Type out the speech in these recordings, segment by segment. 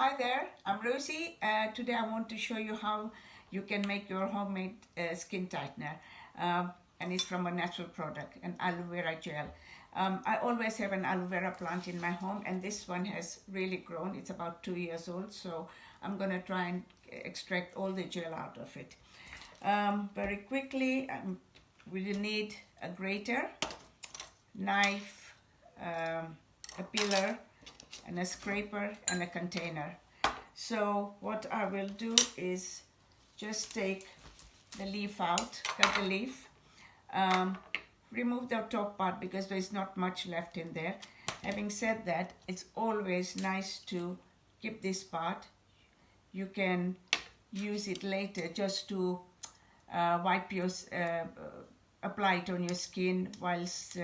Hi there, I'm Rosie. Today I want to show you how you can make your homemade skin tightener. And it's from a natural product, an aloe vera gel. I always have an aloe vera plant in my home, and this one has really grown. It's about 2 years old, so I'm going to try and extract all the gel out of it. Very quickly, we need a grater, knife, a peeler, and a scraper and a container. So what I will do is just take the leaf out, cut the leaf, remove the top part because there is not much left in there. Having said that, it's always nice to keep this part. You can use it later just to wipe your, apply it on your skin whilst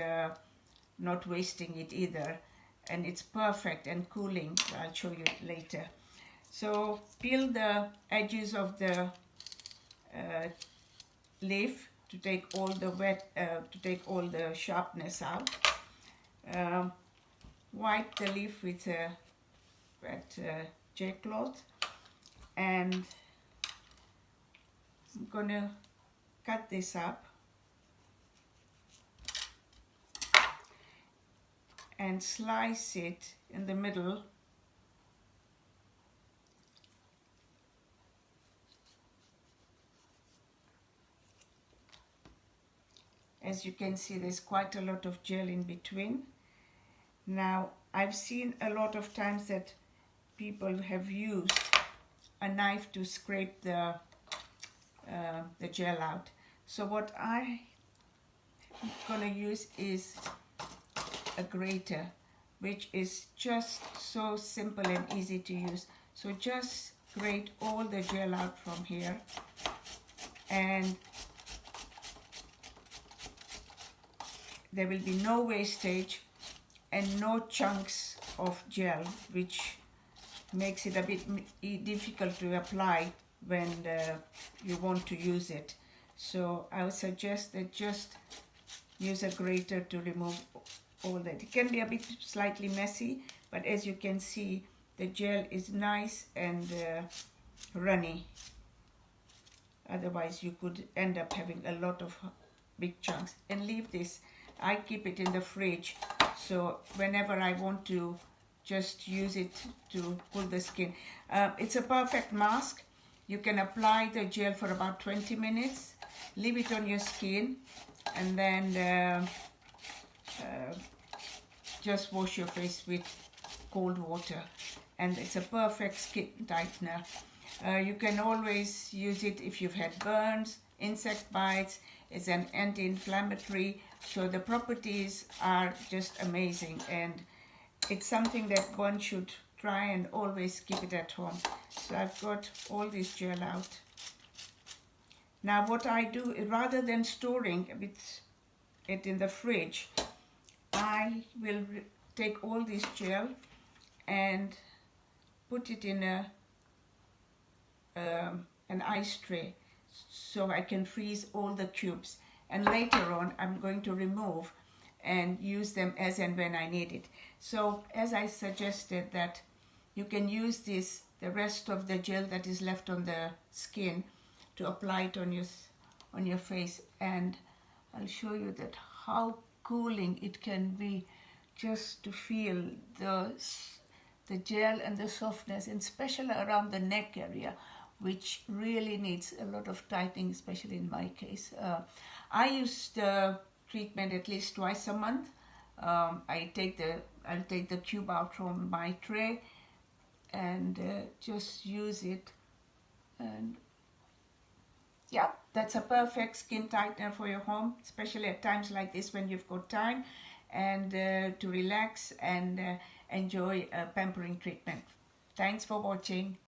not wasting it either. And it's perfect and cooling. I'll show you later. So peel the edges of the leaf to take all the sharpness out. Wipe the leaf with a wet j cloth, and I'm gonna cut this up and slice it in the middle. As you can see, there's quite a lot of gel in between. Now, I've seen a lot of times that people have used a knife to scrape the gel out. So what I'm gonna use is a grater, which is just so simple and easy to use. So just grate all the gel out from here, and there will be no wastage and no chunks of gel, which makes it a bit difficult to apply when you want to use it. So I would suggest that just use a grater to remove all that. It can be a bit slightly messy, but as you can see, the gel is nice and runny. Otherwise you could end up having a lot of big chunks. And leave this, I keep it in the fridge, so whenever I want to just use it to pull the skin. It's a perfect mask. You can apply the gel for about 20 minutes, leave it on your skin, and then just wash your face with cold water, and it's a perfect skin tightener. You can always use it if you've had burns, insect bites. It's an anti-inflammatory, so the properties are just amazing, and it's something that one should try and always keep it at home. So I've got all this gel out. Now what I do, rather than storing it in the fridge, I will take all this gel and put it in an ice tray so I can freeze all the cubes, and later on I'm going to remove and use them as and when I need it. So as I suggested, that you can use the rest of the gel that is left on the skin to apply it on your face, and I'll show you that how cooling it can be just to feel the gel and the softness, and especially around the neck area, which really needs a lot of tightening, especially in my case. I use the treatment at least twice a month. I'll take the cube out from my tray and just use it, and yeah, that's a perfect skin tightener for your home, especially at times like this when you've got time and to relax and enjoy a pampering treatment. Thanks for watching.